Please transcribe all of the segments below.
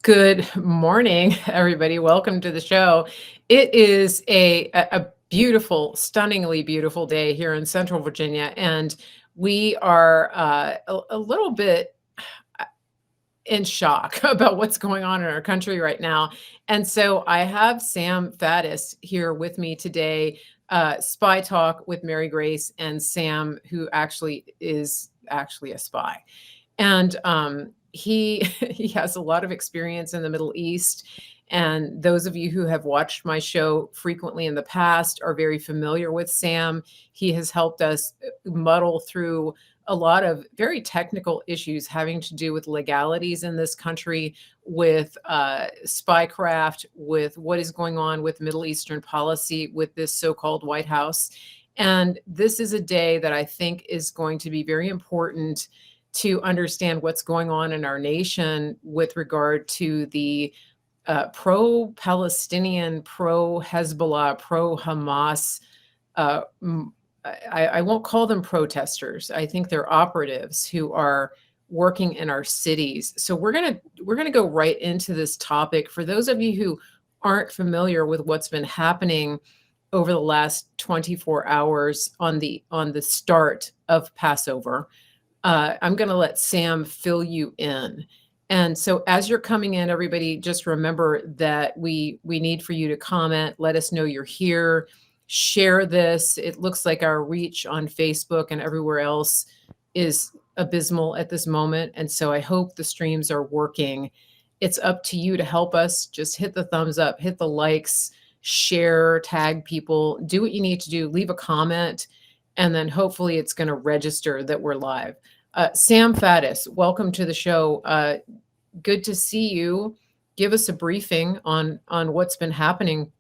Good morning, everybody. Welcome to the show. It is a beautiful, stunningly beautiful day here in Central Virginia, and we are a little bit in shock about what's going on in our country right now. And so I have Sam Faddis here with me today, Spy Talk with Mary Grace and Sam, who actually is actually a spy. And he he has a lot of experience in the Middle East. And those of you who have watched my show frequently in the past are very familiar with Sam. He has helped us muddle through a lot of very technical issues having to do with legalities in this country, with spycraft, with what is going on with Middle Eastern policy with this so-called White House. And this is a day that I think is going to be very important to understand what's going on in our nation with regard to the pro-Palestinian, pro-Hezbollah, pro-Hamas. Uh, I won't call them protesters. I think they're operatives who are working in our cities. So we're gonna go right into this topic. For those of you who aren't familiar with what's been happening over the last 24 hours on the start of Passover, I'm going to let Sam fill you in. And so as you're coming in, everybody, just remember that we need for you to comment, let us know you're here, share this. It looks like our reach on Facebook and everywhere else is abysmal at this moment. And so I hope the streams are working. It's up to you to help us. Just hit the thumbs up, hit the likes, share, tag people, do what you need to do, leave a comment, and then hopefully it's going to register that we're live. Sam Faddis, welcome to the show. Good to see you. Give us a briefing on what's been happening,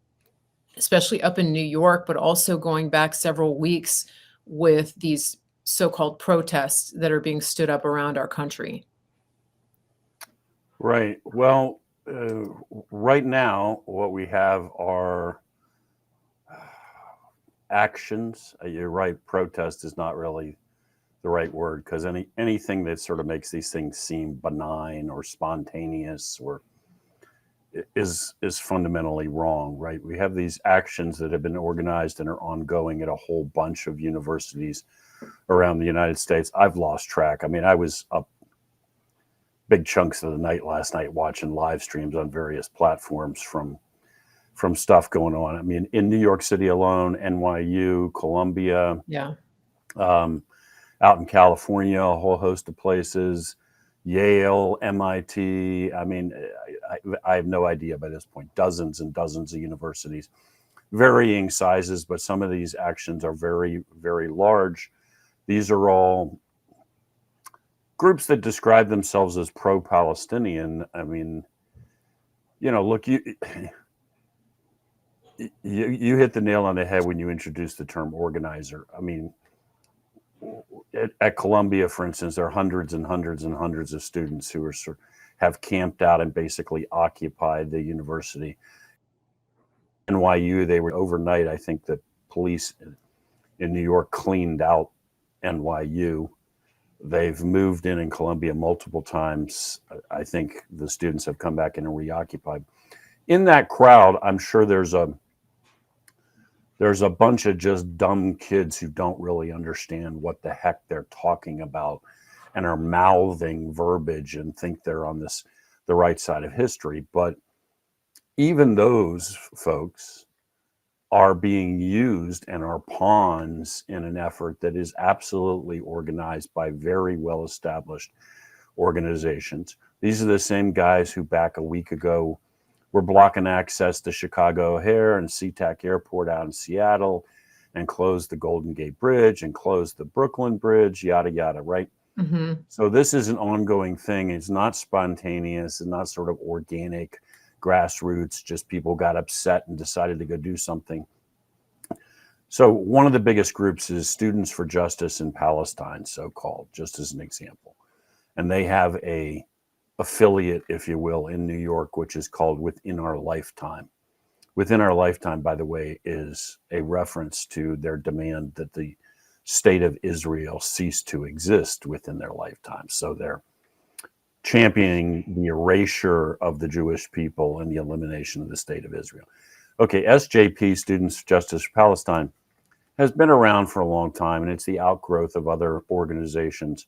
especially up in New York, but also going back several weeks with these so-called protests that are being stood up around our country. Right. Well, right now, what we have are actions. You're right. Protest is not really the right word, because anything that sort of makes these things seem benign or spontaneous or is fundamentally wrong. Right. We have these actions that have been organized and are ongoing at a whole bunch of universities around the United States. I've lost track. I mean, I was up big chunks of the night last night watching live streams on various platforms from stuff going on. I mean, in New York City alone, NYU, Columbia, Yeah. Out in California, a whole host of places, Yale, MIT. I mean, I have no idea by this point, dozens and dozens of universities, varying sizes, but some of these actions are very, very large. These are all groups that describe themselves as pro-Palestinian. I mean, look, you hit the nail on the head when you introduced the term organizer. I mean, at Columbia, for instance, there are hundreds and hundreds and hundreds of students who have camped out and basically occupied the university. NYU, they were overnight. I think the police in New York cleaned out NYU. They've moved in Columbia multiple times. I think the students have come back in and reoccupied. In that crowd, I'm sure there's a bunch of just dumb kids who don't really understand what the heck they're talking about and are mouthing verbiage and think they're on the right side of history. But even those folks are being used and are pawns in an effort that is absolutely organized by very well-established organizations. These are the same guys who back a week ago were blocking access to Chicago O'Hare and SeaTac Airport out in Seattle and closed the Golden Gate Bridge and closed the Brooklyn Bridge, yada, yada, right? Mm-hmm. So this is an ongoing thing. It's not spontaneous and not sort of organic grassroots, just people got upset and decided to go do something. So one of the biggest groups is Students for Justice in Palestine, so-called, just as an example. And they have a affiliate, if you will, in New York, which is called Within Our Lifetime. Within Our Lifetime, by the way, is a reference to their demand that the state of Israel cease to exist within their lifetime. So they're championing the erasure of the Jewish people and the elimination of the state of Israel. Okay, SJP, Students for Justice for Palestine, has been around for a long time, and it's the outgrowth of other organizations.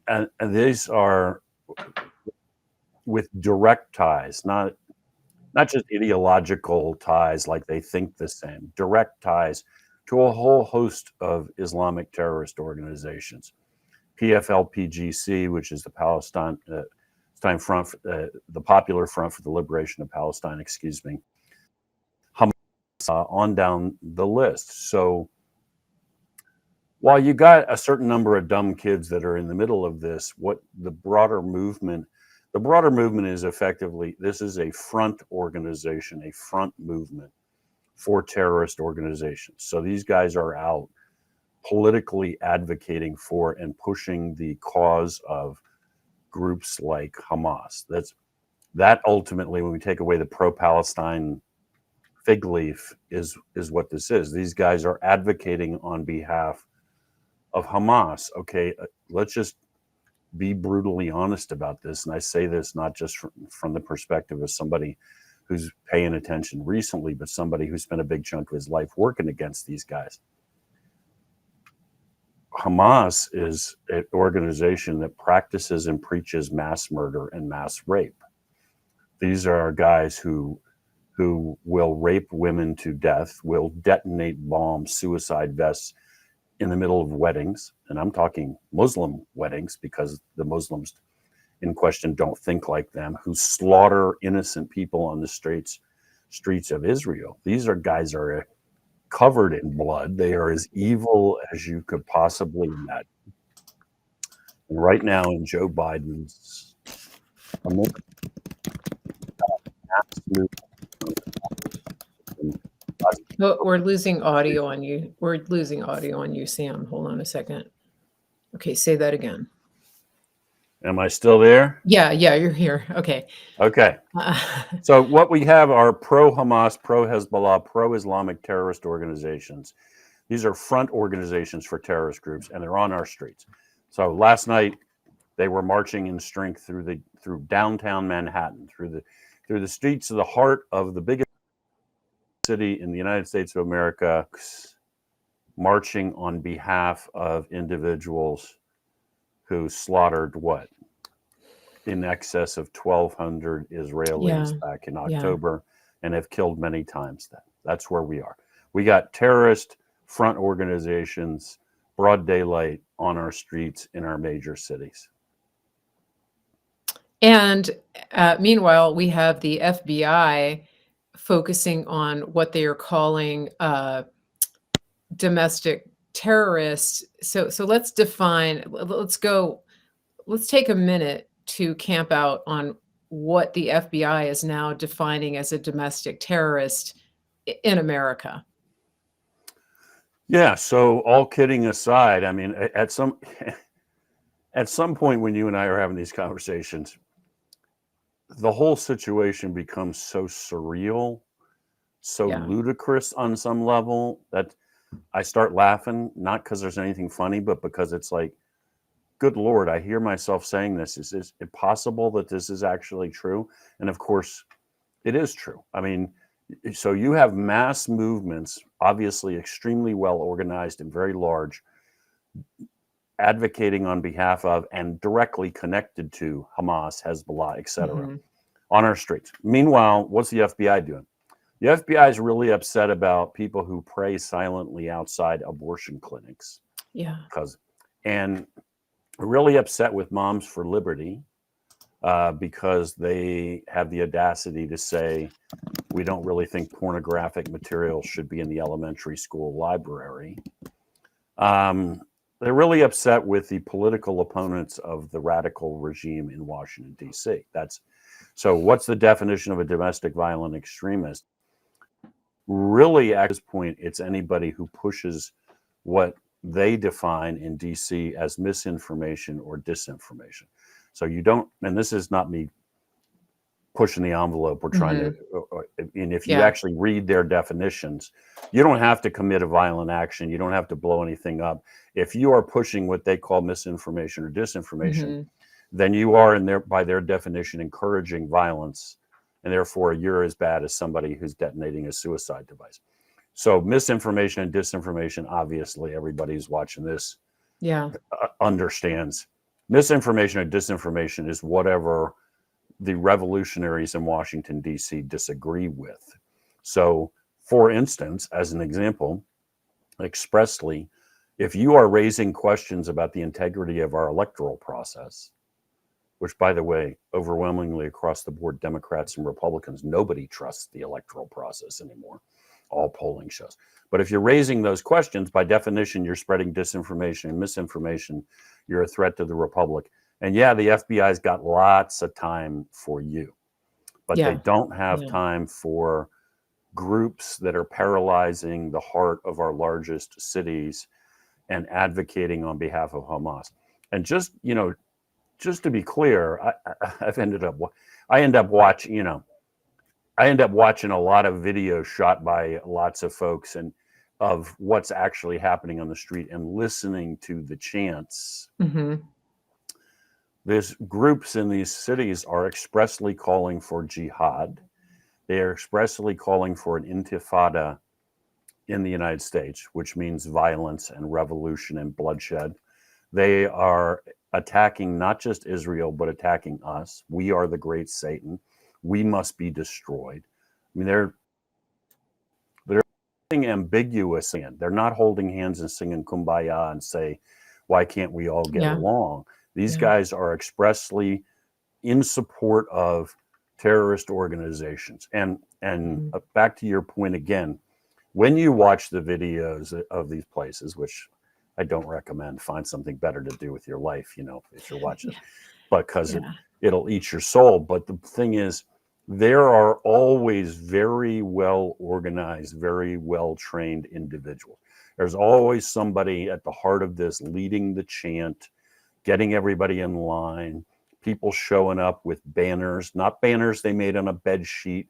And these are with direct ties, not just ideological ties like they think the same, direct ties to a whole host of Islamic terrorist organizations. PFLPGC, which is the Palestine Front, the Popular Front for the Liberation of Palestine, excuse me, Hamas, on down the list. So while you got a certain number of dumb kids that are in the middle of this, what the broader movement is effectively, this is a front organization, a front movement for terrorist organizations. So these guys are out politically advocating for and pushing the cause of groups like Hamas. That ultimately, when we take away the pro-Palestine fig leaf, is what this is. These guys are advocating on behalf of Hamas. Okay, let's just be brutally honest about this. And I say this not just from the perspective of somebody who's paying attention recently, but somebody who spent a big chunk of his life working against these guys. Hamas is an organization that practices and preaches mass murder and mass rape. These are guys who will rape women to death, will detonate bombs, suicide vests in the middle of weddings. And I'm talking Muslim weddings, because the Muslims in question don't think like them, who slaughter innocent people on the streets of Israel. These are guys that are covered in blood. They are as evil as you could possibly imagine. And right now in Joe Biden's Oh, we're losing audio on you. We're losing audio on you, Sam. Hold on a second. Okay, say that again. Am I still there? Yeah, you're here. Okay. Okay. So what we have are pro-Hamas, pro-Hezbollah, pro-Islamic terrorist organizations. These are front organizations for terrorist groups, and they're on our streets. So last night they were marching in strength through downtown Manhattan, through the streets of the heart of the biggest city in the United States of America, marching on behalf of individuals who slaughtered what? In excess of 1,200 Israelis back in October, and have killed many times that. That's where we are. We got terrorist front organizations, broad daylight on our streets in our major cities. And meanwhile, we have the FBI focusing on what they are calling domestic terrorists. So let's define, let's take a minute to camp out on what the FBI is now defining as a domestic terrorist in America. Yeah, so all kidding aside, I mean, at some point when you and I are having these conversations, the whole situation becomes so surreal, so ludicrous on some level, that I start laughing, not because there's anything funny, but because it's like, good Lord, I hear myself saying this. Is it possible that this is actually true? And of course, it is true. I mean, so you have mass movements, obviously extremely well organized and very large, advocating on behalf of and directly connected to Hamas, Hezbollah, etc., on our streets. Meanwhile, what's the FBI doing? The FBI is really upset about people who pray silently outside abortion clinics. Yeah. And really upset with Moms for Liberty because they have the audacity to say, we don't really think pornographic material should be in the elementary school library. They're really upset with the political opponents of the radical regime in Washington, D.C. So what's the definition of a domestic violent extremist? Really, at this point, it's anybody who pushes what they define in DC as misinformation or disinformation. So you don't, and this is not me pushing the envelope or trying to, and if you actually read their definitions, you don't have to commit a violent action. You don't have to blow anything up. If you are pushing what they call misinformation or disinformation, then you are by their definition encouraging violence, and therefore you're as bad as somebody who's detonating a suicide device. So misinformation and disinformation, obviously everybody's watching this Yeah. understands. Misinformation and disinformation is whatever the revolutionaries in Washington, D.C. disagree with. So, for instance, as an example, expressly, if you are raising questions about the integrity of our electoral process, which, by the way, overwhelmingly across the board, Democrats and Republicans, nobody trusts the electoral process anymore. All polling shows. But if you're raising those questions, by definition, you're spreading disinformation and misinformation. You're a threat to the republic. And yeah, the FBI's got lots of time for you, but they Yeah. don't have Yeah. time for groups that are paralyzing the heart of our largest cities and advocating on behalf of Hamas. And just to be clear, I end up watching a lot of videos shot by lots of folks and of what's actually happening on the street and listening to the chants. Mm-hmm. There's groups in these cities are expressly calling for jihad. They are expressly calling for an intifada in the United States, which means violence and revolution and bloodshed. They are attacking not just Israel, but attacking us. We are the great Satan. We must be destroyed. I mean, they're ambiguous, and they're not holding hands and singing kumbaya and say, why can't we all get along? These guys are expressly in support of terrorist organizations. And back to your point again, when you watch the videos of these places, which I don't recommend, find something better to do with your life, if you're watching, because it'll eat your soul. But the thing is, there are always very well organized, very well trained individuals. There's always somebody at the heart of this leading the chant, getting everybody in line, people showing up with banners, not banners they made on a bed sheet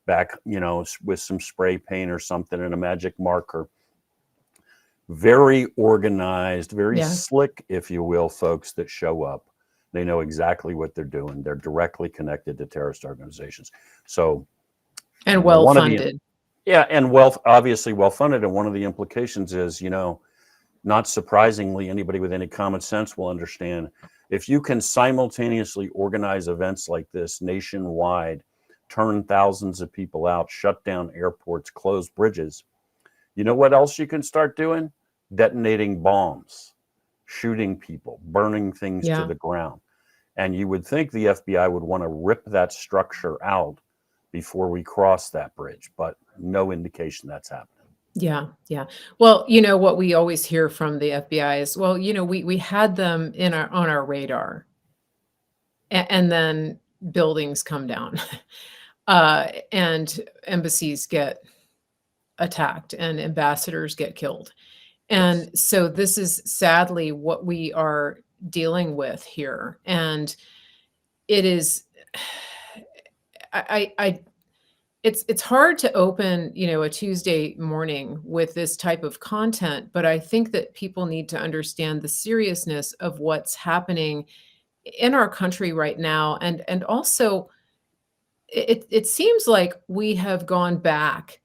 back, with some spray paint or something and a magic marker. Very organized, very slick, if you will, folks that show up. They know exactly what they're doing. They're directly connected to terrorist organizations. So, and well funded. And obviously well funded. And one of the implications is, not surprisingly, anybody with any common sense will understand, if you can simultaneously organize events like this nationwide, turn thousands of people out, shut down airports, close bridges, you know what else you can start doing? Detonating bombs, shooting people, burning things to the ground. And you would think the FBI would want to rip that structure out before we cross that bridge, but no indication that's happening. Yeah. Well, what we always hear from the FBI is, well, we had them on our radar, and then buildings come down, and embassies get attacked, and ambassadors get killed. And so this is sadly what we are dealing with here. And it is, it's hard to open, a Tuesday morning with this type of content, but I think that people need to understand the seriousness of what's happening in our country right now. And also, it seems like we have gone back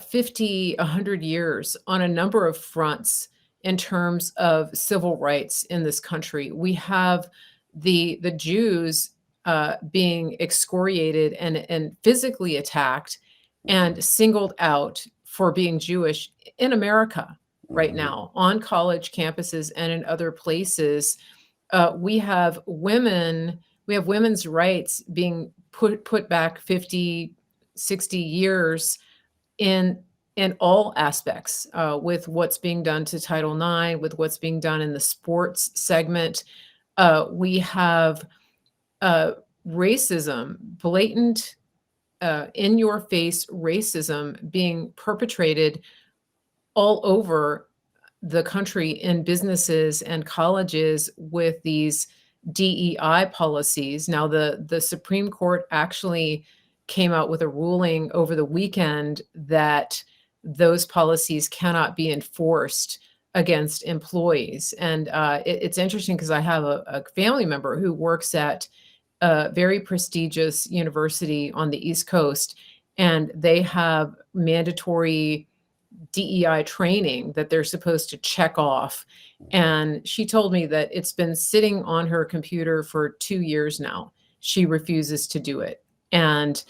50, 100 years on a number of fronts in terms of civil rights in this country. We have the Jews being excoriated and physically attacked and singled out for being Jewish in America right now on college campuses and in other places. We have women's rights being put back 50, 60 years in all aspects, with what's being done to Title IX, with what's being done in the sports segment. We have racism, blatant, in-your-face racism being perpetrated all over the country in businesses and colleges with these DEI policies. Now, the Supreme Court actually came out with a ruling over the weekend that those policies cannot be enforced against employees. And it's interesting because I have a family member who works at a very prestigious university on the East Coast, and they have mandatory DEI training that they're supposed to check off. And she told me that it's been sitting on her computer for 2 years now. She refuses to do it. And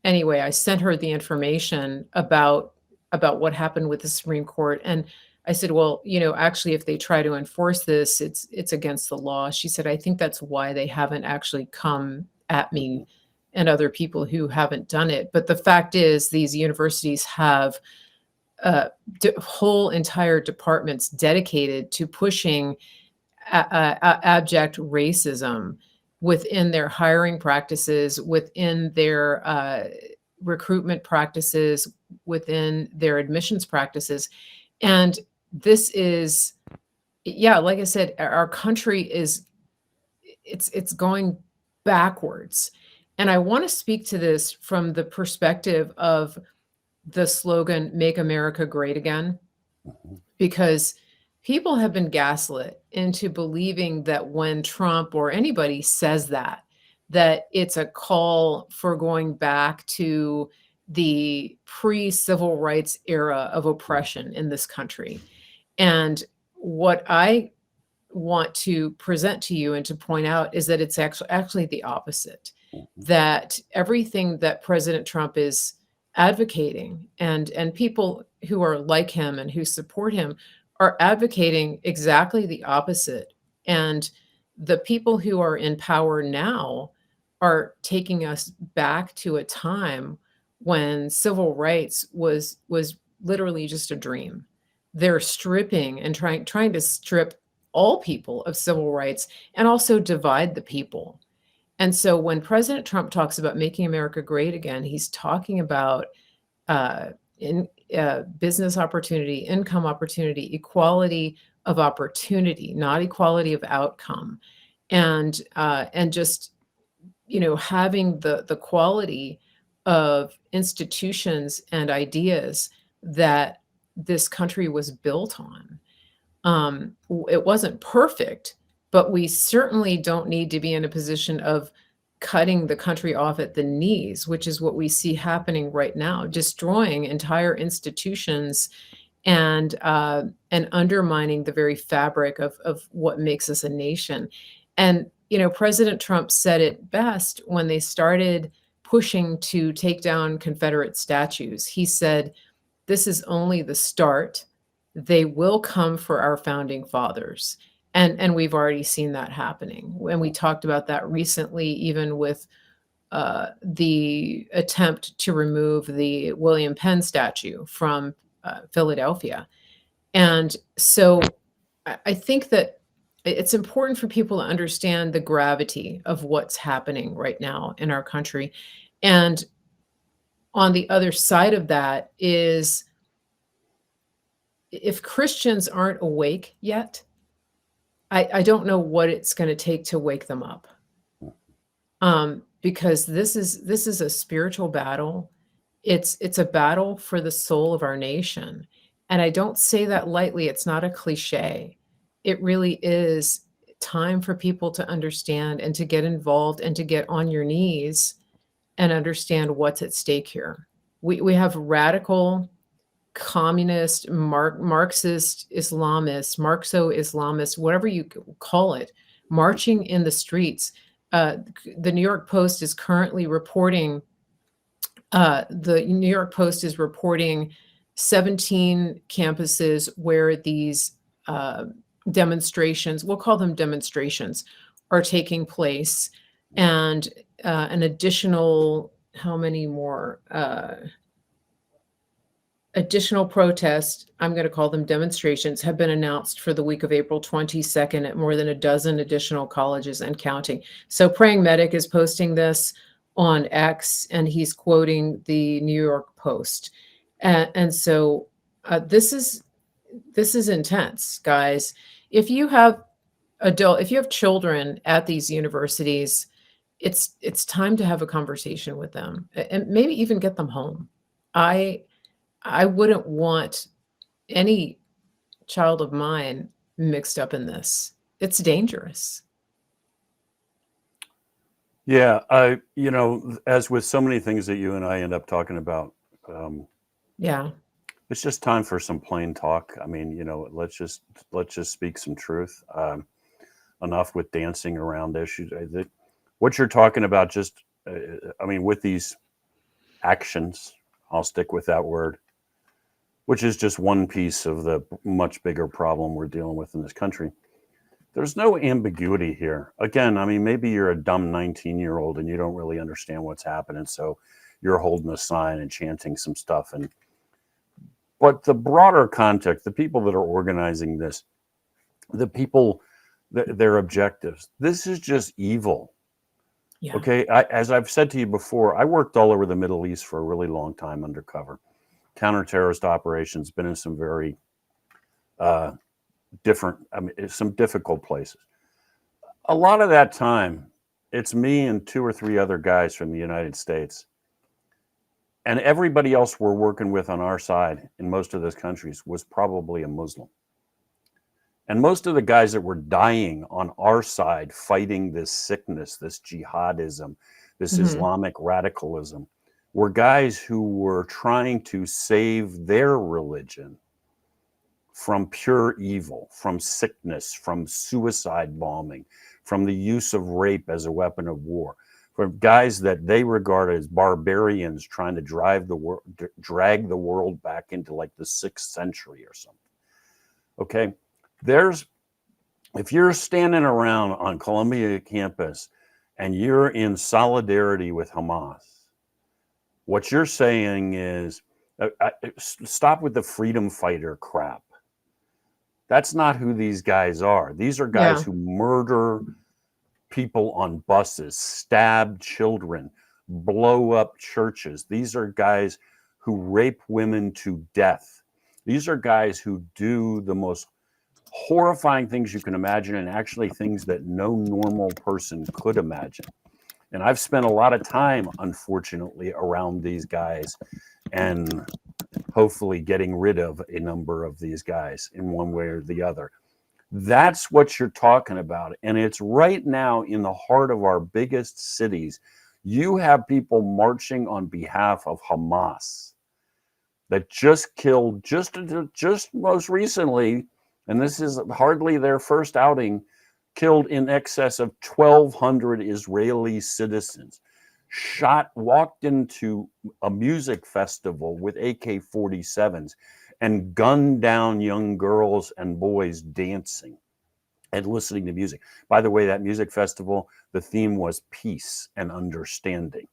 anyway, I sent her the information about what happened with the Supreme Court. And I said, well, actually, if they try to enforce this, it's against the law. She said, I think that's why they haven't actually come at me and other people who haven't done it. But the fact is, these universities have whole entire departments dedicated to pushing abject racism within their hiring practices, within their recruitment practices, within their admissions practices. And this is, yeah, like I said, our country is, it's going backwards. And I want to speak to this from the perspective of the slogan, Make America Great Again, because people have been gaslit into believing that when Trump or anybody says that it's a call for going back to the pre-civil rights era of oppression in this country. And what I want to present to you and to point out is that it's actually the opposite, that everything that President Trump is advocating and people who are like him and who support him are advocating exactly the opposite. And the people who are in power now are taking us back to a time when civil rights was literally just a dream. They're stripping and trying to strip all people of civil rights and also divide the people. And so when President Trump talks about making America great again, he's talking about business opportunity, income opportunity, equality of opportunity, not equality of outcome, and just having the quality of institutions and ideas that this country was built on. It wasn't perfect, but we certainly don't need to be in a position of cutting the country off at the knees, which is what we see happening right now, destroying entire institutions and undermining the very fabric of what makes us a nation. And President Trump said it best when they started pushing to take down Confederate statues. He said, "This is only the start. They will come for our founding fathers." And we've already seen that happening. And we talked about that recently, even with the attempt to remove the William Penn statue from Philadelphia. And so I think that it's important for people to understand the gravity of what's happening right now in our country. And on the other side of that is, if Christians aren't awake yet, I don't know what it's going to take to wake them up. Because this is a spiritual battle. It's a battle for the soul of our nation. And I don't say that lightly. It's not a cliche. It really is time for people to understand and to get involved and to get on your knees and understand what's at stake here. We have radical communist, Marxist, Islamist, Marxo-Islamist, whatever you call it, marching in the streets. The New York Post is currently reporting, 17 campuses where these demonstrations, we'll call them demonstrations, are taking place. And an additional, how many more? Additional protests, I'm going to call them demonstrations, have been announced for the week of April 22nd at more than a dozen additional colleges and counting. So Praying Medic is posting this on X, and he's quoting the New York Post. And so this is intense, guys. If you have children at these universities, it's time to have a conversation with them and maybe even get them home. I wouldn't want any child of mine mixed up in this. It's dangerous. Yeah, as with so many things that you and I end up talking about, um, Yeah. it's just time for some plain talk. I mean, let's just speak some truth. Enough with dancing around issues. What you're talking about, I mean, with these actions, I'll stick with that word, which is just one piece of the much bigger problem we're dealing with in this country. There's no ambiguity here. Again, I mean, maybe you're a dumb 19-year-old and you don't really understand what's happening, so you're holding a sign and chanting some stuff. But the broader context, the people that are organizing this, the people, their objectives, this is just evil. Yeah. Okay, as I've said to you before, I worked all over the Middle East for a really long time undercover, counter-terrorist operations, been in some very different, I mean, some difficult places. A lot of that time, it's me and 2 or 3 other guys from the United States. And everybody else we're working with on our side in most of those countries was probably a Muslim. And most of the guys that were dying on our side fighting this sickness, this jihadism, this Mhm. Islamic radicalism, were guys who were trying to save their religion from pure evil, from sickness, from suicide bombing, from the use of rape as a weapon of war, from guys that they regard as barbarians trying to drag the world back into like the 6th century or something. Okay, if you're standing around on Columbia campus and you're in solidarity with Hamas, what you're saying is stop with the freedom fighter crap. That's not who these guys are. These are guys Yeah. who murder people on buses, stab children, blow up churches. These are guys who rape women to death. These are guys who do the most horrifying things you can imagine, and actually things that no normal person could imagine. And I've spent a lot of time, unfortunately, around these guys and hopefully getting rid of a number of these guys in one way or the other. That's what you're talking about. And it's right now in the heart of our biggest cities. You have people marching on behalf of Hamas that just killed, just most recently, and this is hardly their first outing, killed in excess of 1,200 Israeli citizens, walked into a music festival with AK-47s and gunned down young girls and boys dancing and listening to music. By the way, that music festival, the theme was peace and understanding.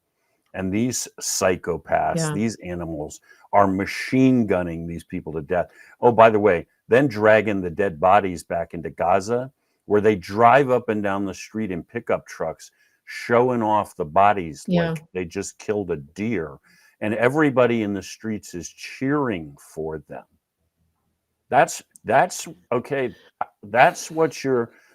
And these psychopaths, Yeah. these animals, are machine gunning these people to death. Oh, by the way, then dragging the dead bodies back into Gaza, where they drive up and down the street in pickup trucks, showing off the bodies Yeah. like they just killed a deer. And everybody in the streets is cheering for them. That's okay. That's what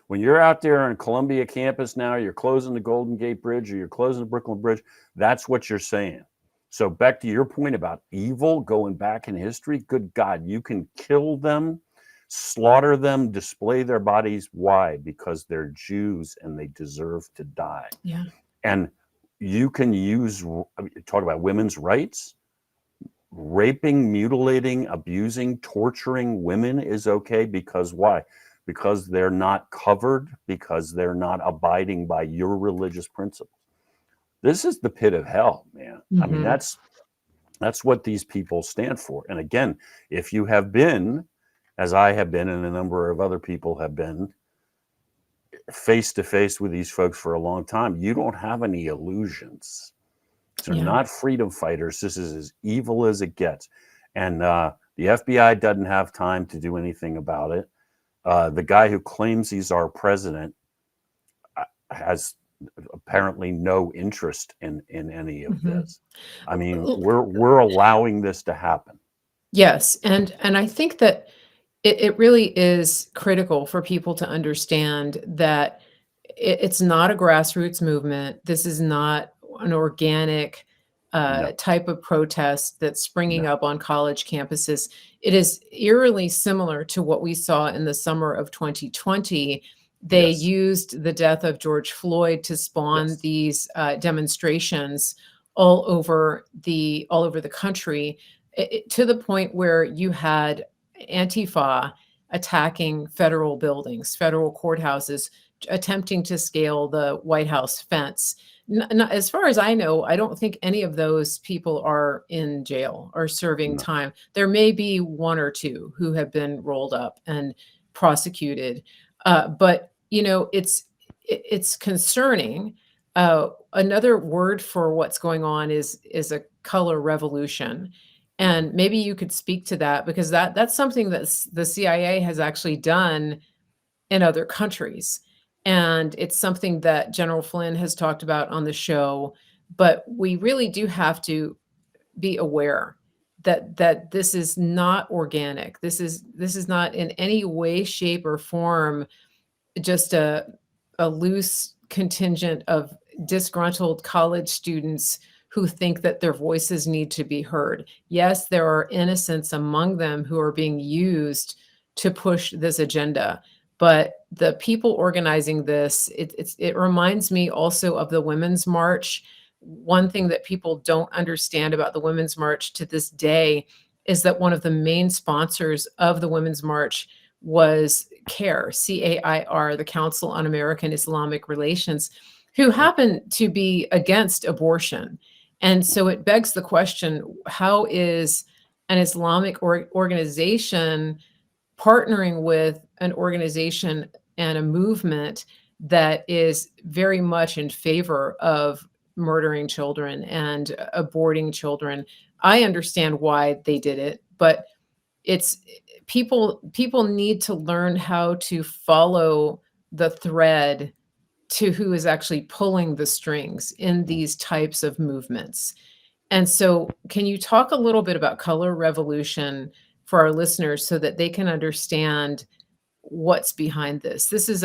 when you're out there on Columbia campus now, you're closing the Golden Gate Bridge or you're closing the Brooklyn Bridge. That's what you're saying. So back to your point about evil going back in history. Good God, you can kill them, slaughter them, display their bodies. Why? Because they're Jews and they deserve to die. Yeah. And you can talk about women's rights. Raping, mutilating, abusing, torturing women is okay because why? Because they're not covered, because they're not abiding by your religious principles. This is the pit of hell, man. I mean, Mhm. that's what these people stand for. And again, if you have been, as I have been, and a number of other people have been, face to face with these folks for a long time, you don't have any illusions. They're Yeah. not freedom fighters. This is as evil as it gets. And the FBI doesn't have time to do anything about it. The guy who claims he's our president has apparently no interest in any of Mhm. this. I mean, L we're allowing this to happen. Yes, and I think that it really is critical for people to understand that it's not a grassroots movement. This is not an organic, No. type of protest that's springing No. up on college campuses. It is eerily similar to what we saw in the summer of 2020. They Yes. used the death of George Floyd to spawn Yes. these demonstrations all over the country, to the point where you had Antifa attacking federal buildings, federal courthouses, attempting to scale the White House fence. As far as I know, I don't think any of those people are in jail or serving No. time. There may be one or two who have been rolled up and prosecuted, but it's concerning. Another word for what's going on is a color revolution, Mhm. and maybe you could speak to that, because that's something that the CIA has actually done in other countries. And it's something that General Flynn has talked about on the show, but we really do have to be aware that this is not organic. This is not in any way, shape, or form just a loose contingent of disgruntled college students who think that their voices need to be heard. Yes, there are innocents among them who are being used to push this agenda, but the people organizing this, it reminds me also of the Women's March. One thing that people don't understand about the Women's March to this day is that one of the main sponsors of the Women's March was CAIR, CAIR, the Council on American Islamic Relations, who happen to be against abortion. And so it begs the question, how is an Islamic organization partnering with an organization and a movement that is very much in favor of murdering children and aborting children? I understand why they did it, but it's people need to learn how to follow the thread to who is actually pulling the strings in these types of movements. And so, can you talk a little bit about color revolution for our listeners so that they can understand what's behind this? This is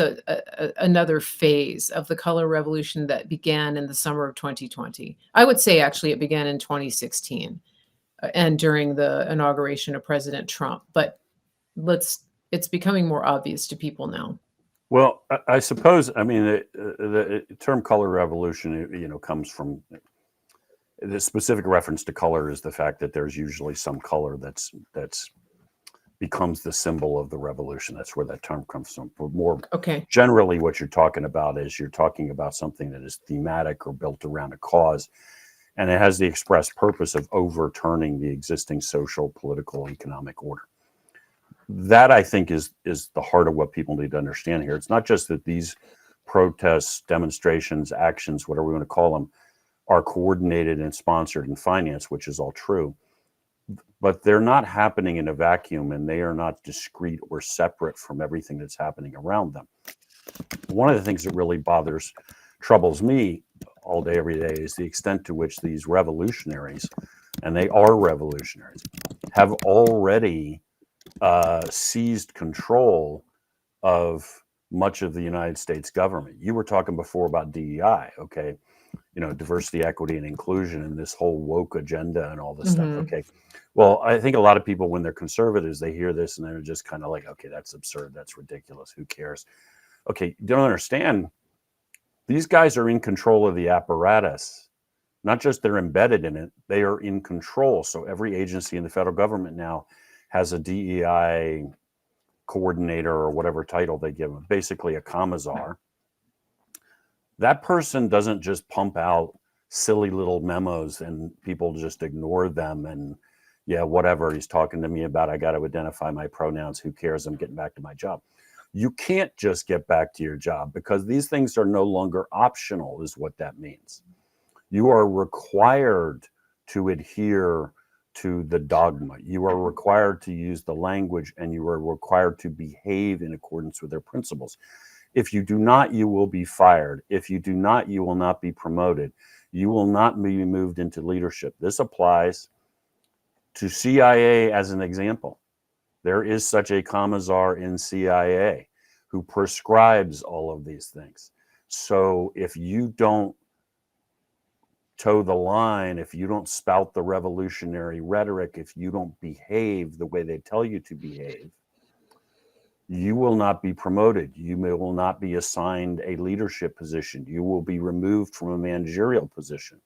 another phase of the color revolution that began in the summer of 2020. I would say actually it began in 2016 and during the inauguration of President Trump, but it's becoming more obvious to people now. Well, I suppose, I mean, the term color revolution, comes from the specific reference to color is the fact that there's usually some color that's becomes the symbol of the revolution. That's where that term comes from. But more Okay. generally, what you're talking about is you're talking about something that is thematic or built around a cause, and it has the express purpose of overturning the existing social, political, economic order. That, I think, is the heart of what people need to understand here. It's not just that these protests, demonstrations, actions, whatever we want to call them, are coordinated and sponsored and financed, which is all true, but they're not happening in a vacuum, and they are not discrete or separate from everything that's happening around them. One of the things that really troubles me all day, every day, is the extent to which these revolutionaries, and they are revolutionaries, have already seized control of much of the United States government. You were talking before about DEI, okay? Diversity, equity, and inclusion, and this whole woke agenda and all this stuff, Mhm. okay? Well, I think a lot of people, when they're conservatives, they hear this and they're just kind of like, okay, that's absurd, that's ridiculous, who cares? Okay, you don't understand. These guys are in control of the apparatus. Not just they're embedded in it, they are in control. So every agency in the federal government now has a DEI coordinator or whatever title they give them, basically a commissar. That person doesn't just pump out silly little memos and people just ignore them and, yeah, whatever he's talking to me about, I got to identify my pronouns, who cares, I'm getting back to my job. You can't just get back to your job, because these things are no longer optional, is what that means. You are required to adhere to the dogma. You are required to use the language, and you are required to behave in accordance with their principles. If you do not, you will be fired. If you do not, you will not be promoted. You will not be moved into leadership. This applies to CIA as an example. There is such a commissar in CIA who prescribes all of these things. So if you don't toe the line, if you don't spout the revolutionary rhetoric, if you don't behave the way they tell you to behave, you will not be promoted. You will not be assigned a leadership position. You will be removed from a managerial position.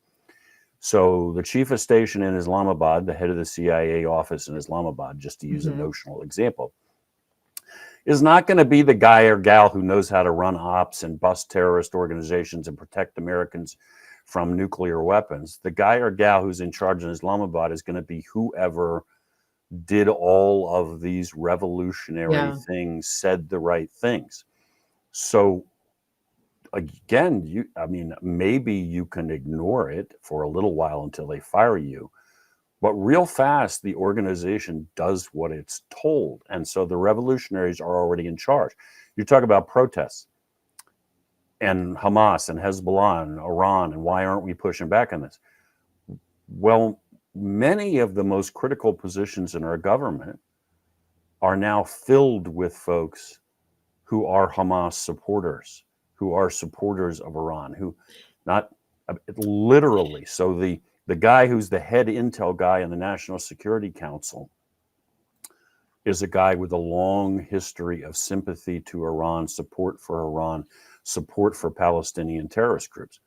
So the chief of station in Islamabad, the head of the CIA office in Islamabad, just to use a notional example, is not going to be the guy or gal who knows how to run ops and bust terrorist organizations and protect Americans from nuclear weapons. The guy or gal who's in charge in Islamabad is going to be whoever did all of these revolutionary things, said the right things. So again, maybe you can ignore it for a little while until they fire you, but real fast, the organization does what it's told. And so the revolutionaries are already in charge. You talk about protests and Hamas and Hezbollah and Iran, and why aren't we pushing back on this? Well, many of the most critical positions in our government are now filled with folks who are Hamas supporters, who are supporters of Iran, who not literally. So the guy who's the head intel guy in the National Security Council is a guy with a long history of sympathy to Iran, support for Iran, support for Palestinian terrorist groups.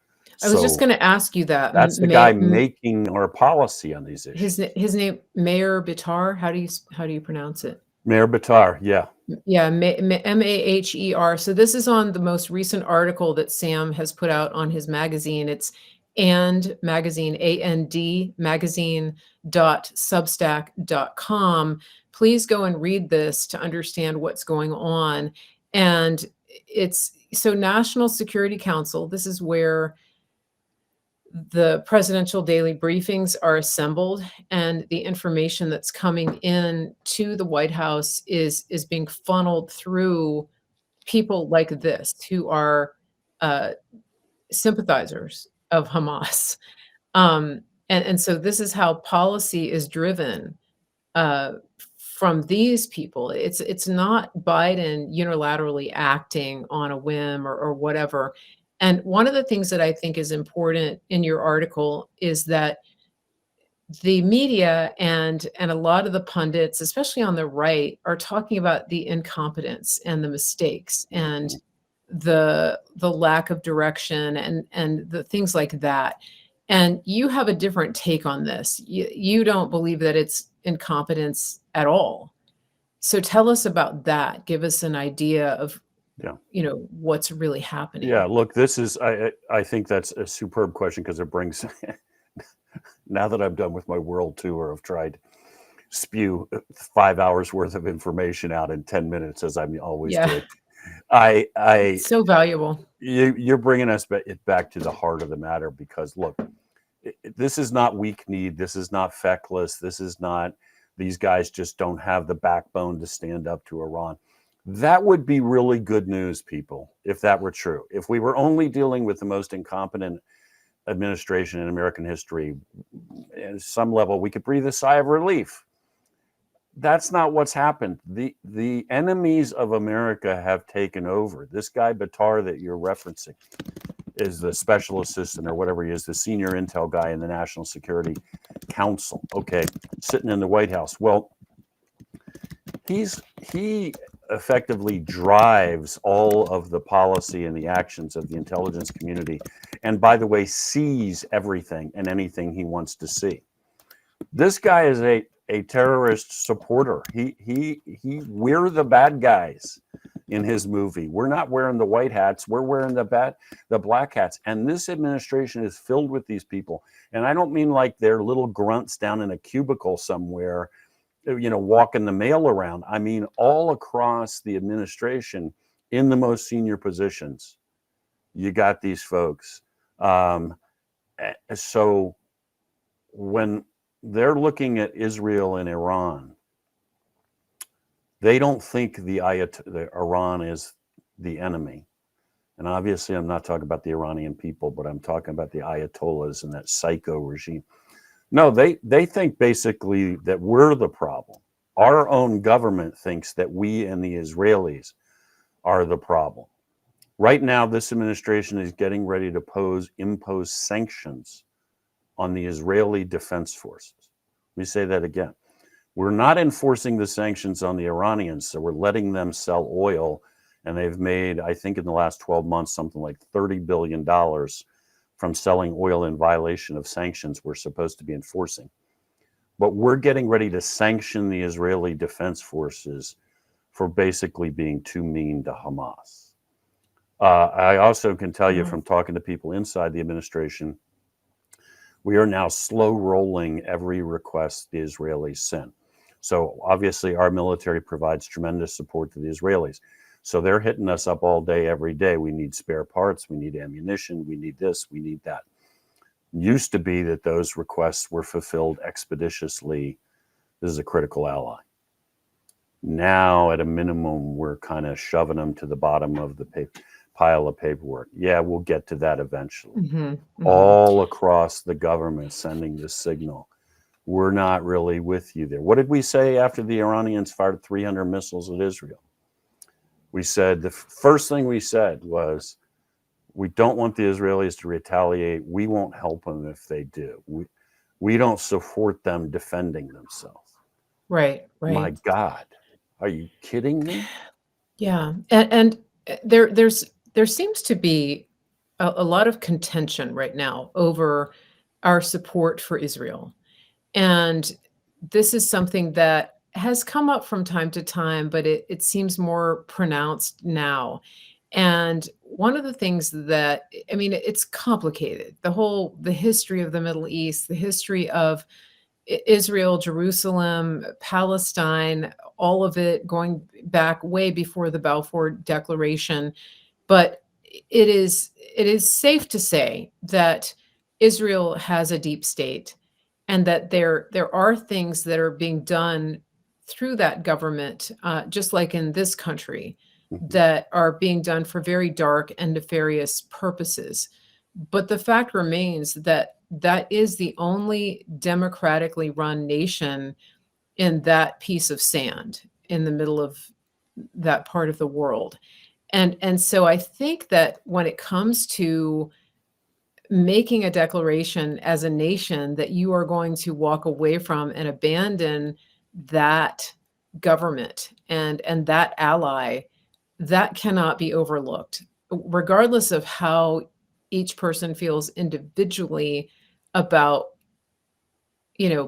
I was just going to ask you that. That's the guy making our policy on these issues. His name, Mayor Bitar. How do you pronounce it? Mayor Bitar, yeah. Yeah, Maher. So this is on the most recent article that Sam has put out on his magazine. It's And Magazine, AND magazine.substack.com. Please go and read this to understand what's going on. And it's so National Security Council, this is where the presidential daily briefings are assembled, and the information that's coming in to the White House is being funneled through people like this who are sympathizers of Hamas. And so this is how policy is driven from these people. It's not Biden unilaterally acting on a whim or whatever. And one of the things that I think is important in your article is that the media and a lot of the pundits, especially on the right, are talking about the incompetence and the mistakes and the lack of direction and the things like that. And you have a different take on this. You don't believe that it's incompetence at all. So tell us about that. Give us an idea of what's really happening. Yeah, look, this is, I think that's a superb question, because it brings, now that I'm done with my world tour of tried to spew 5 hours worth of information out in 10 minutes, as I'm always doing. It's so valuable. You're bringing us back to the heart of the matter, because look, this is not weak-kneed. This is not feckless. This is not, these guys just don't have the backbone to stand up to Iran. That would be really good news, people, if that were true. If we were only dealing with the most incompetent administration in American history, at some level, we could breathe a sigh of relief. That's not what's happened. The enemies of America have taken over. This guy Bitar that you're referencing is the special assistant, or whatever he is, the senior intel guy in the National Security Council. Okay, sitting in the White House. Well, he effectively drives all of the policy and the actions of the intelligence community, and by the way, sees everything and anything he wants to see. This guy is a terrorist supporter. We're the bad guys in his movie. We're not wearing the white hats. We're wearing the black hats. And this administration is filled with these people. And I don't mean like they're little grunts down in a cubicle somewhere, walking the mail around. I mean, all across the administration, in the most senior positions, you got these folks. So when they're looking at Israel and Iran, they don't think the Iran is the enemy. And obviously, I'm not talking about the Iranian people, but I'm talking about the Ayatollahs and that psycho regime. No, they think basically that we're the problem. Our own government thinks that we and the Israelis are the problem. Right now, this administration is getting ready to impose sanctions on the Israeli Defense Forces. Let me say that again. We're not enforcing the sanctions on the Iranians, so we're letting them sell oil. And they've made, I think in the last 12 months, something like $30 billion from selling oil in violation of sanctions we're supposed to be enforcing. But we're getting ready to sanction the Israeli Defense Forces for basically being too mean to Hamas. I also can tell you from talking to people inside the administration, we are now slow rolling every request the Israelis send. So obviously our military provides tremendous support to the Israelis. So they're hitting us up all day, every day. We need spare parts, we need ammunition, we need this, we need that. Used to be that those requests were fulfilled expeditiously. This is a critical ally. Now, at a minimum, we're kind of shoving them to the bottom of the pile of paperwork. Yeah, we'll get to that eventually. All across the government sending this signal. We're not really with you there. What did we say after the Iranians fired 300 missiles at Israel? We said, the first thing we said was, we don't want the Israelis to retaliate. We won't help them if they do. We don't support them defending themselves. Right. My God, are you kidding me? Yeah. And there seems to be a lot of contention right now over our support for Israel. And this is something that has come up from time to time, but it seems more pronounced now. And one of the things that, I mean, it's complicated. The history of the Middle East, the history of Israel, Jerusalem, Palestine, all of it going back way before the Balfour Declaration. But it is safe to say that Israel has a deep state, and that there are things that are being done through that government, just like in this country, that are being done for very dark and nefarious purposes. But the fact remains that that is the only democratically run nation in that piece of sand in the middle of that part of the world. And so I think that when it comes to making a declaration as a nation that you are going to walk away from and abandon that government and that ally, that cannot be overlooked, regardless of how each person feels individually about,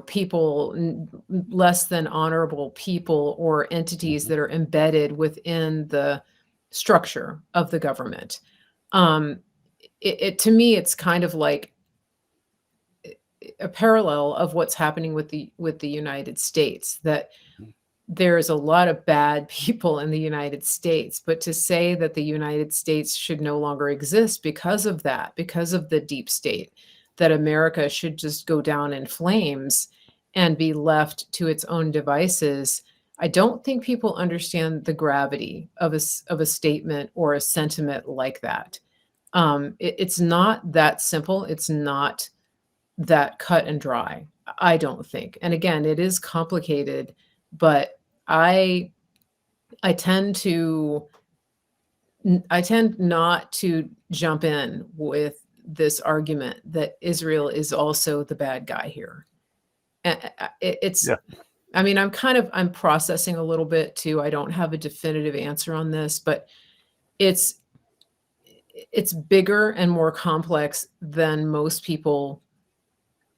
people, less than honorable people or entities that are embedded within the structure of the government. To me, it's kind of like a parallel of what's happening with the United States, that there's a lot of bad people in the United States, but to say that the United States should no longer exist because of that, because of the deep state, that America should just go down in flames and be left to its own devices, I don't think people understand the gravity of a statement or a sentiment like that. It's not that simple. It's not that cut and dry, I don't think. And again, it is complicated, but I tend not to jump in with this argument that Israel is also the bad guy here. It's, Yeah. I mean, I'm processing a little bit too. I don't have a definitive answer on this, but it's bigger and more complex than most people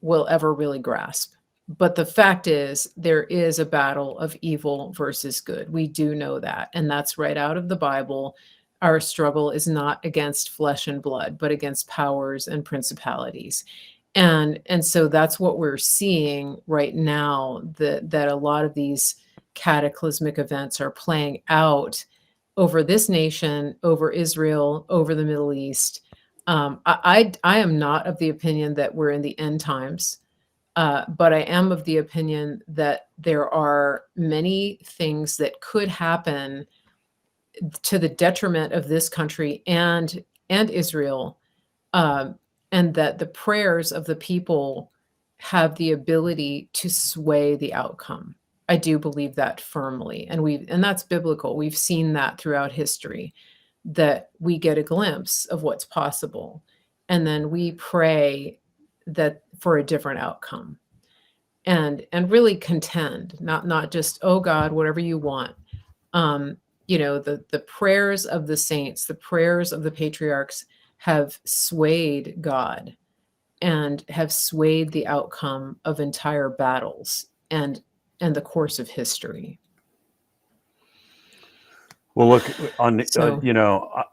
will ever really grasp. But the fact is, there is a battle of evil versus good. We do know that. And that's right out of the Bible. Our struggle is not against flesh and blood, but against powers and principalities. And so that's what we're seeing right now, that a lot of these cataclysmic events are playing out over this nation, over Israel, over the Middle East. I am not of the opinion that we're in the end times. But I am of the opinion that there are many things that could happen to the detriment of this country and Israel, and that the prayers of the people have the ability to sway the outcome. I do believe that firmly, and that's biblical. We've seen that throughout history, that we get a glimpse of what's possible, and then we pray that for a different outcome, and really contend, not just, oh God, whatever you want. The prayers of the saints, the prayers of the patriarchs have swayed God and have swayed the outcome of entire battles and the course of history. Well, look, So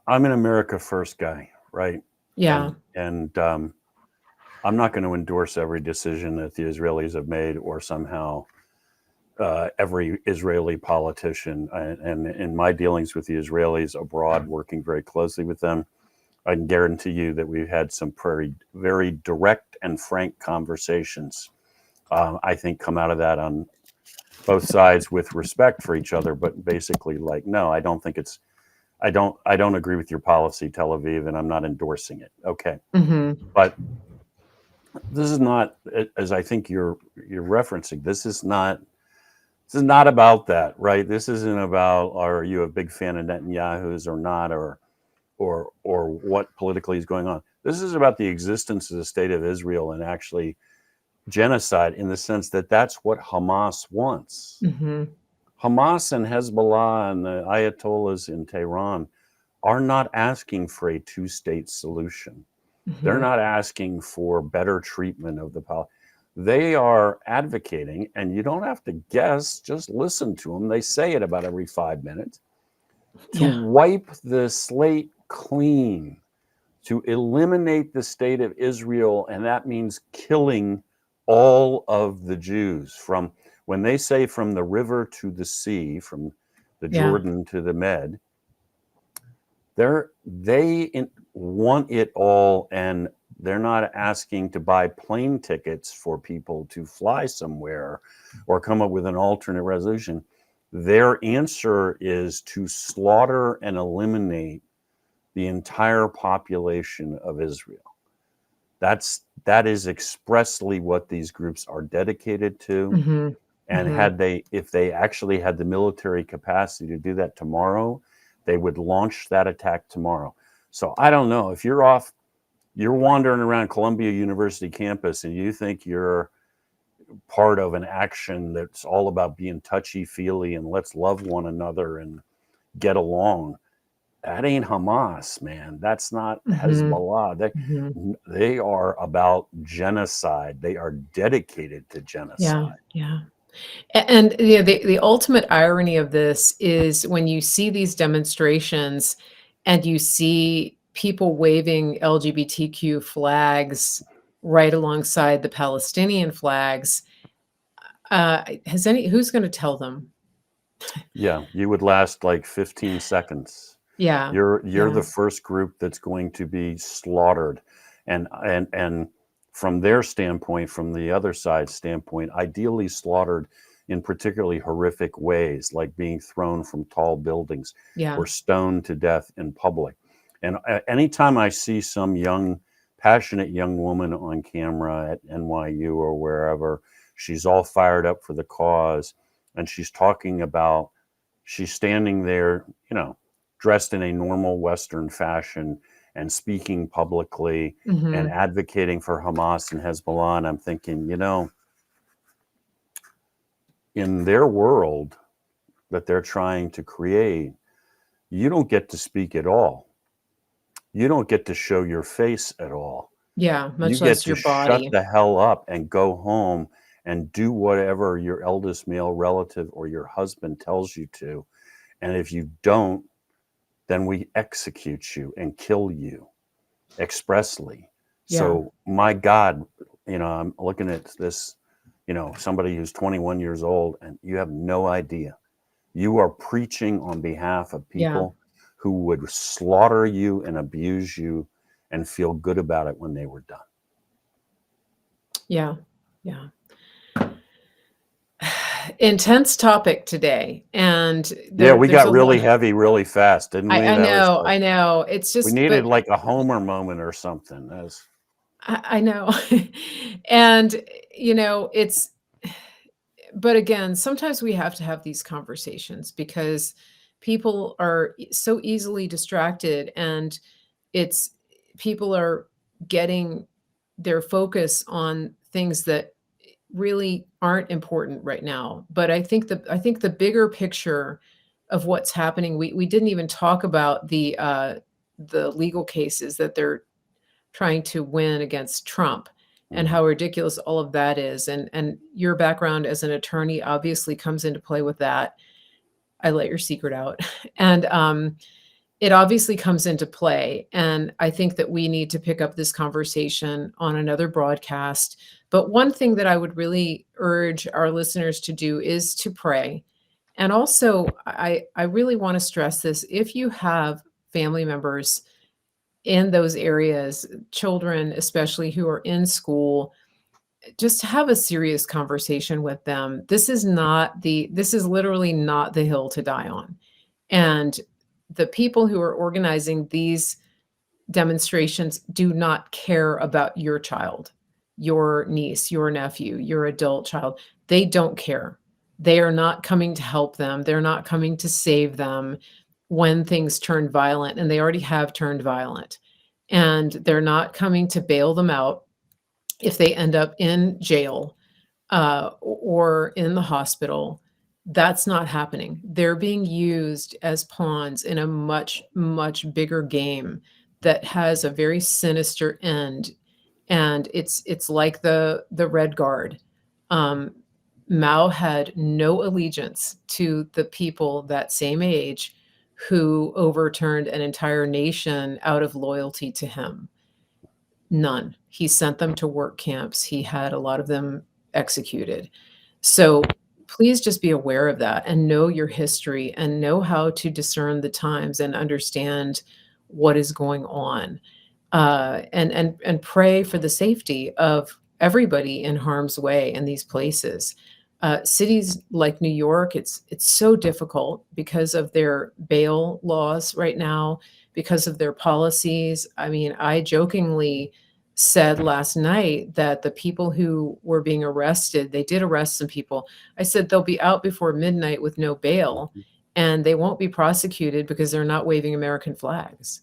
I'm an America First guy, right? yeah. And I'm not going to endorse every decision that the Israelis have made, or somehow every Israeli politician. And in my dealings with the Israelis abroad, working very closely with them, I can guarantee you that we've had some very, very direct and frank conversations. I think come out of that on both sides with respect for each other, but basically like, no, I don't think it's, I don't agree with your policy, Tel Aviv, and I'm not endorsing it. Okay. Hmm. But this is not, as I think you're referencing, this is not about that, right? This isn't about, are you a big fan of Netanyahu's or not, or what politically is going on. This is about the existence of the state of Israel, and actually genocide, in the sense that that's what Hamas wants. Hmm. Hamas and Hezbollah and the Ayatollahs in Tehran are not asking for a two-state solution. They're Hmm. not asking for better treatment of the Palestinians. They are advocating, and you don't have to guess, just listen to them. They say it about every 5 minutes, to Yeah. wipe the slate clean, to eliminate the state of Israel. And that means killing all of the Jews, from, when they say from the river to the sea, from the Yeah. Jordan to the Med, they want it all, and they're not asking to buy plane tickets for people to fly somewhere or come up with an alternate resolution. Their answer is to slaughter and eliminate the entire population of Israel. That is expressly what these groups are dedicated to. Hmm. And Hmm. if they actually had the military capacity to do that tomorrow, they would launch that attack tomorrow. So I don't know, if you're wandering around Columbia University campus and you think you're part of an action that's all about being touchy-feely and let's love one another and get along, that ain't Hamas, man. That's not Hmm. Hezbollah. Hmm. They are about genocide. They are dedicated to Yeah. genocide. Yeah. And the ultimate irony of this is when you see these demonstrations and you see people waving LGBTQ flags right alongside the Palestinian flags. Who's going to tell them? Yeah, you would last like 15 seconds. Yeah. You're Yeah. the first group that's going to be slaughtered, and from their standpoint, from the other side's standpoint, ideally slaughtered in particularly horrific ways, like being thrown from tall buildings Yeah. or stoned to death in public. And anytime I see some passionate young woman on camera at NYU or wherever, she's all fired up for the cause, and she's talking about, she's standing there, dressed in a normal Western fashion and speaking publicly and Hmm. advocating for Hamas and Hezbollah. And I'm thinking, in their world that they're trying to create, you don't get to speak at all. You don't get to show your face at all. Yeah. You Much get less to your shut body. the hell up and go home and do whatever your eldest male relative or your husband tells you to. And if you don't, then we execute you and kill you expressly. Yeah. So, my God, I'm looking at this, somebody who's 21 years old, and you have no idea. You are preaching on behalf of Yeah. people who would slaughter you and abuse you and feel good about it when they were done. Yeah. Yeah. Intense topic today, and Yeah, we there's got a really lot. heavy really fast, didn't we? I That was know, like, I know. It's we just, needed but like a Homer moment or something. I know. And, it's, but again, sometimes we have to have these conversations because people are so easily distracted, and it's, people are getting their focus on things that really aren't important right now. But I think the bigger picture of what's happening, we didn't even talk about the legal cases that they're trying to win against Trump and Mhm. how ridiculous all of that is. And your background as an attorney obviously comes into play with that. I let your secret out. And it obviously comes into play. And I think that we need to pick up this conversation on another broadcast. But one thing that I would really urge our listeners to do is to pray. And also, I really want to stress this: if you have family members in those areas, children especially who are in school, just have a serious conversation with them. This is literally not the hill to die on. And the people who are organizing these demonstrations do not care about your child, your niece, your nephew, your adult child. They don't care. They are not coming to help them. They're not coming to save them when things turn violent, and they already have turned violent. And they're not coming to bail them out if they end up in jail or in the hospital. That's not happening. They're being used as pawns in a much, much bigger game that has a very sinister end. And it's like the Red Guard. Um, Mao had no allegiance to the people that same age who overturned an entire nation out of loyalty to him. None. He sent them to work camps. He had a lot of them executed. So please just be aware of that and know your history and know how to discern the times and understand what is going on. And pray for the safety of everybody in harm's way in these places. Cities like New York, it's so difficult because of their bail laws right now, because of their policies. I mean, I jokingly said last night that the people who were being arrested, they did arrest some people. I said they'll be out before midnight with no bail, and they won't be prosecuted because they're not waving American flags.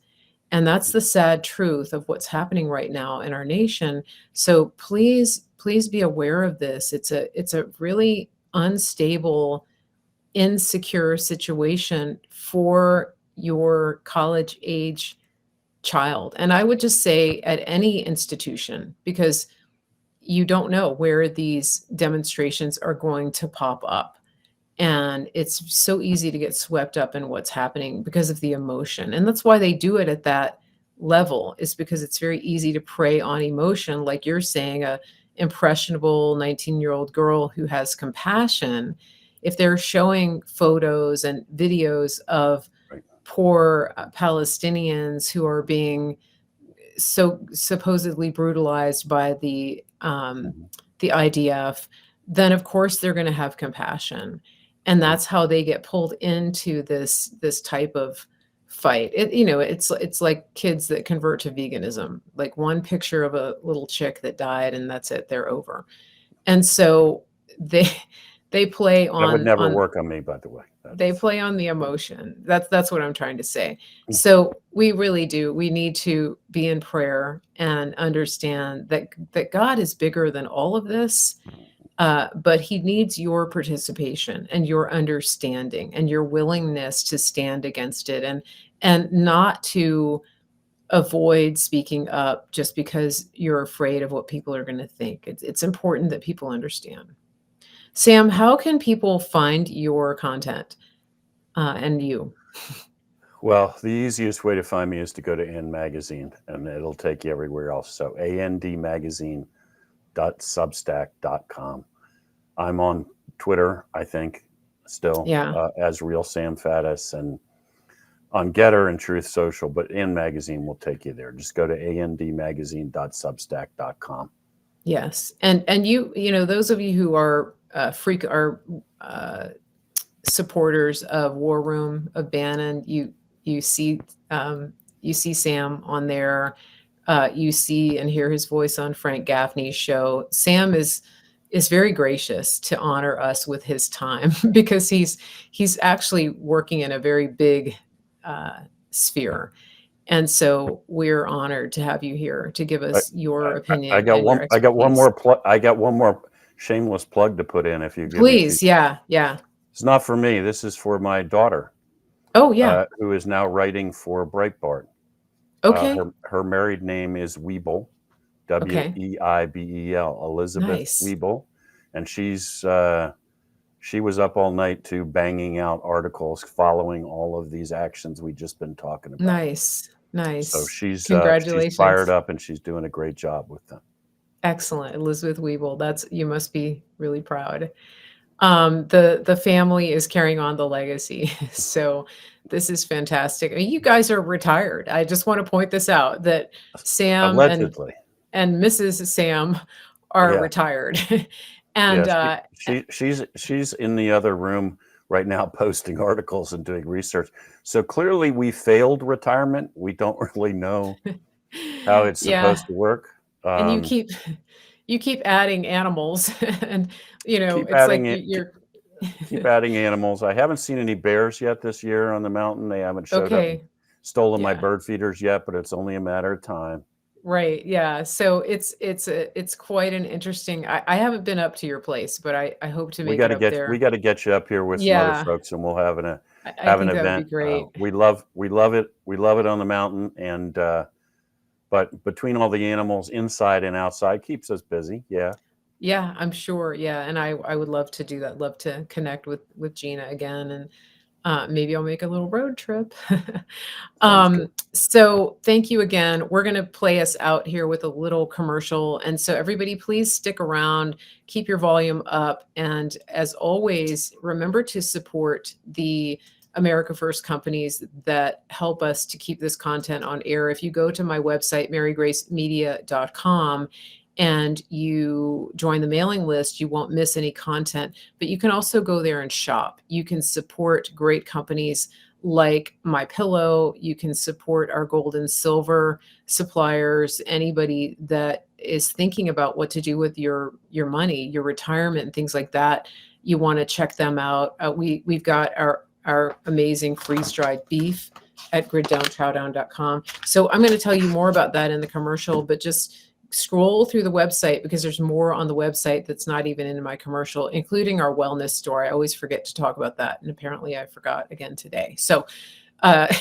And that's the sad truth of what's happening right now in our nation. So please be aware of this. It's a really unstable, insecure situation for your college age child. And I would just say at any institution, because you don't know where these demonstrations are going to pop up. And it's so easy to get swept up in what's happening because of the emotion. And that's why they do it at that level, is because it's very easy to prey on emotion. Like you're saying, a impressionable 19-year-old girl who has compassion, if they're showing photos and videos of Right. poor Palestinians who are being so supposedly brutalized by Mhm. the IDF, then of course they're going to have compassion, and Right. that's how they get pulled into this type of fight. It's like kids that convert to veganism. Like one picture of a little chick that died, and that's it. They're over. And so they they play That would never on work on me, by the way. they That's play on the emotion. That's what I'm trying to say. mm, So we really do. We need to be in prayer and understand that God is bigger than all of this, but He needs your participation and your understanding and your willingness to stand against it, and not to avoid speaking up just because you're afraid of what people are going to think. It's important that people understand. Sam, how can people find your content and you? well, the easiest way to find me is to go to AND Magazine, and it'll take you everywhere else. So andmagazine.substack.com. I'm on Twitter, I think, still Yeah. as Real Sam Faddis, and on Getter and Truth Social, but AND Magazine will take you there. Just go to andmagazine.substack.com. Yes. And those of you who are uh, supporters of War Room of Bannon, you see you see Sam on there. You see and hear his voice on Frank Gaffney's show. Sam is very gracious to honor us with his time because he's actually working in a very big sphere. And so we're honored to have you here to give us your I opinion got and your expertise. I got one more shameless plug to put in if you give me two. Please, yeah, yeah. It's not for me. This is for my daughter, Oh, yeah. who is now writing for Breitbart. Okay, Her married name is Weibel, okay. Weibel, Elizabeth Nice, Weibel, and she was up all night too, banging out articles following all of these actions we've just been talking about. nice, So nice. she's fired Congratulations. up and she's doing a great job with them. Excellent. Elizabeth Weeble. You must be really proud. The family is carrying on the legacy. So this is fantastic. I mean, you guys are retired. I just want to point this out that Sam Allegedly, and Mrs. Sam are yeah, retired. yeah. And She's in the other room right now, posting articles and doing research. So clearly, we failed retirement. We don't really know how it's yeah, supposed to work. and Um, you keep adding animals, and keep it's like adding it. you're Keep adding animals. I haven't seen any bears yet this year on the mountain. They haven't showed up and okay. stolen my Yeah. bird feeders yet, but it's only a matter of time. Right. Yeah. So it's quite an interesting. I haven't been up to your place, but I hope to make it up We there. got to get you up here with some other Yeah, folks, and we'll have I have an think that would be event. great. We love it on the mountain, and but between all the animals inside and outside keeps us busy. Yeah, Yeah, I'm sure. Yeah, and I would love to do that. Love to connect with Gina again, and maybe I'll make a little road trip. sounds good. So thank you again. We're going to play us out here with a little commercial. And so everybody, please stick around, keep your volume up. And as always, remember to support the America First companies that help us to keep this content on air. If you go to my website, marygracemedia.com, and you join the mailing list, you won't miss any content, but you can also go there and shop. You can support great companies like My Pillow. You can support our gold and silver suppliers, anybody that is thinking about what to do with your money, your retirement and things like that. You want to check them out. We've got our amazing freeze-dried beef at griddowntroudown.com. So I'm going to tell you more about that in the commercial, but just scroll through the website because there's more on the website that's not even in my commercial, including our wellness store. I always forget to talk about that, and apparently I forgot again today. So uh,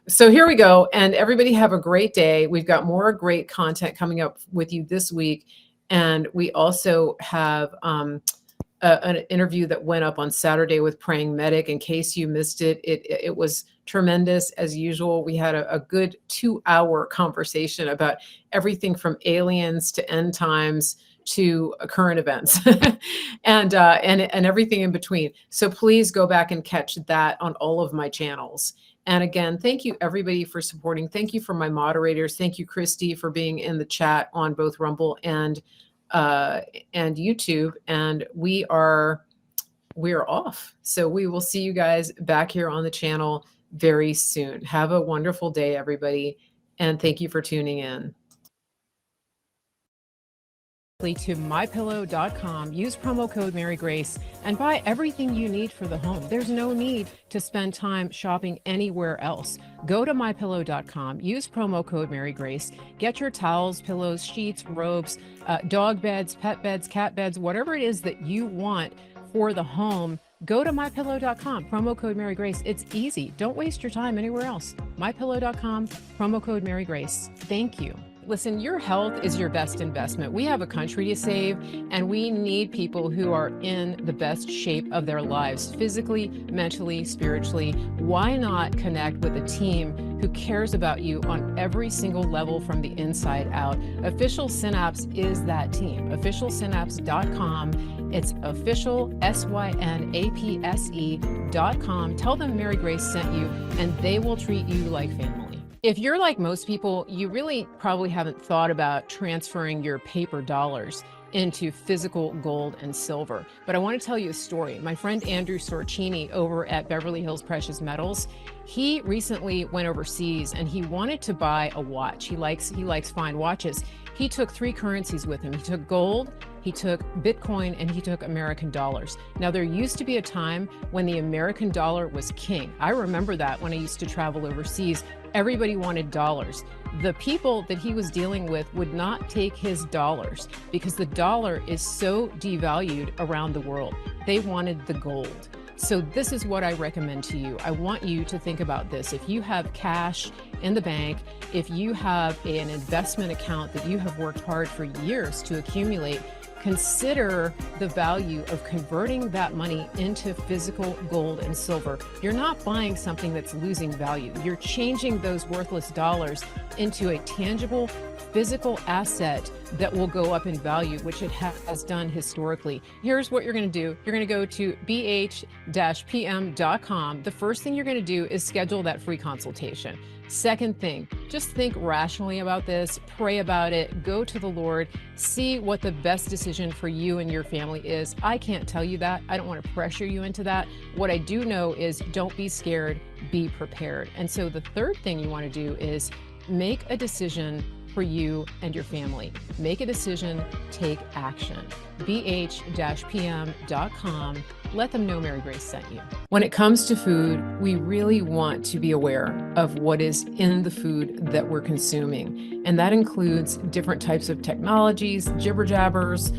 so here we go, and everybody have a great day. We've got more great content coming up with you this week, and we also have an interview that went up on Saturday with Praying Medic. In case you missed it, it was tremendous as usual. We had a good 2-hour conversation about everything from aliens to end times to current events and everything in between. So please go back and catch that on all of my channels. And again, thank you everybody for supporting. Thank you for my moderators. Thank you, Christy, for being in the chat on both Rumble and YouTube. And we're off. So we will see you guys back here on the channel very soon. Have a wonderful day, everybody. And thank you for tuning in. To mypillow.com, use promo code Mary Grace, and buy everything you need for the home. There's no need to spend time shopping anywhere else. Go to mypillow.com, use promo code Mary Grace, get your towels, pillows, sheets, robes, dog beds, pet beds, cat beds, whatever it is that you want for the home. Go to mypillow.com, promo code Mary Grace. It's easy. Don't waste your time anywhere else. mypillow.com, promo code Mary Grace. Thank you. Listen, your health is your best investment. We have a country to save, and we need people who are in the best shape of their lives, physically, mentally, spiritually. Why not connect with a team who cares about you on every single level from the inside out? Official Synapse is that team. Officialsynapse.com. It's official, synapse.com. Tell them Mary Grace sent you, and they will treat you like family. If you're like most people, you really probably haven't thought about transferring your paper dollars into physical gold and silver. But I want to tell you a story. My friend Andrew Sorcini over at Beverly Hills Precious Metals, he recently went overseas and he wanted to buy a watch. He likes fine watches. He took 3 currencies with him. He took gold, he took Bitcoin, and he took American dollars. Now, there used to be a time when the American dollar was king. I remember that when I used to travel overseas. Everybody wanted dollars. The people that he was dealing with would not take his dollars because the dollar is so devalued around the world. They wanted the gold. So this is what I recommend to you. I want you to think about this. If you have cash in the bank, if you have an investment account that you have worked hard for years to accumulate, consider the value of converting that money into physical gold and silver. You're not buying something that's losing value. You're changing those worthless dollars into a tangible physical asset that will go up in value, which it has done historically. Here's what you're going to do. You're going to go to bh-pm.com. The first thing you're going to do is schedule that free consultation. Second thing, just think rationally about this, pray about it, go to the Lord, see what the best decision for you and your family is. I can't tell you that. I don't want to pressure you into that. What I do know is don't be scared, be prepared. And so the third thing you want to do is make a decision for you and your family. Make a decision, take action. bh-pm.com. Let them know Mary Grace sent you. When it comes to food, we really want to be aware of what is in the food that we're consuming. And that includes different types of technologies, jibber jabbers,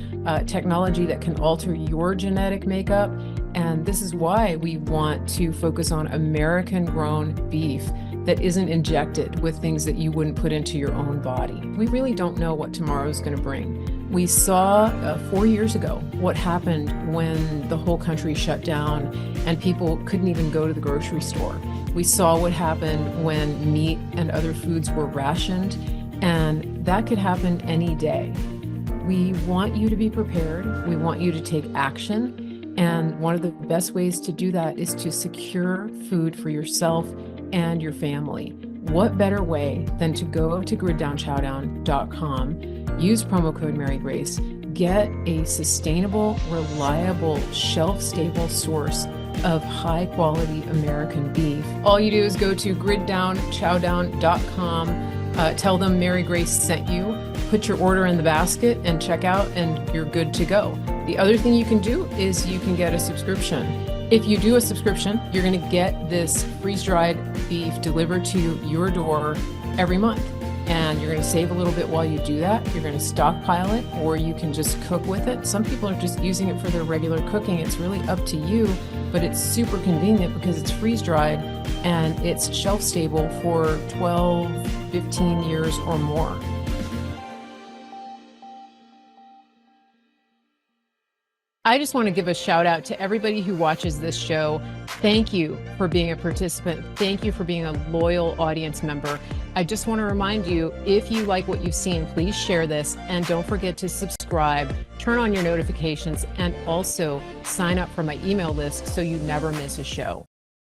technology that can alter your genetic makeup. And this is why we want to focus on American grown beef that isn't injected with things that you wouldn't put into your own body. We really don't know what tomorrow's going to bring. We saw 4 years ago what happened when the whole country shut down and people couldn't even go to the grocery store. We saw what happened when meat and other foods were rationed, and that could happen any day. We want you to be prepared. We want you to take action. And one of the best ways to do that is to secure food for yourself and your family. What better way than to go to griddownchowdown.com, use promo code Mary Grace, get a sustainable, reliable, shelf-stable source of high-quality American beef. All you do is go to griddownchowdown.com, tell them Mary Grace sent you, put your order in the basket and check out, and you're good to go. The other thing you can do is you can get a subscription. If you do a subscription, you're going to get this freeze-dried beef delivered to your door every month. And you're going to save a little bit while you do that. You're going to stockpile it, or you can just cook with it. Some people are just using it for their regular cooking. It's really up to you, but it's super convenient because it's freeze-dried and it's shelf-stable for 12, 15 years or more. I just want to give a shout out to everybody who watches this show. Thank you for being a participant. Thank you for being a loyal audience member. I just want to remind you, if you like what you've seen, please share this, and don't forget to subscribe, turn on your notifications, and also sign up for my email list so you never miss a show.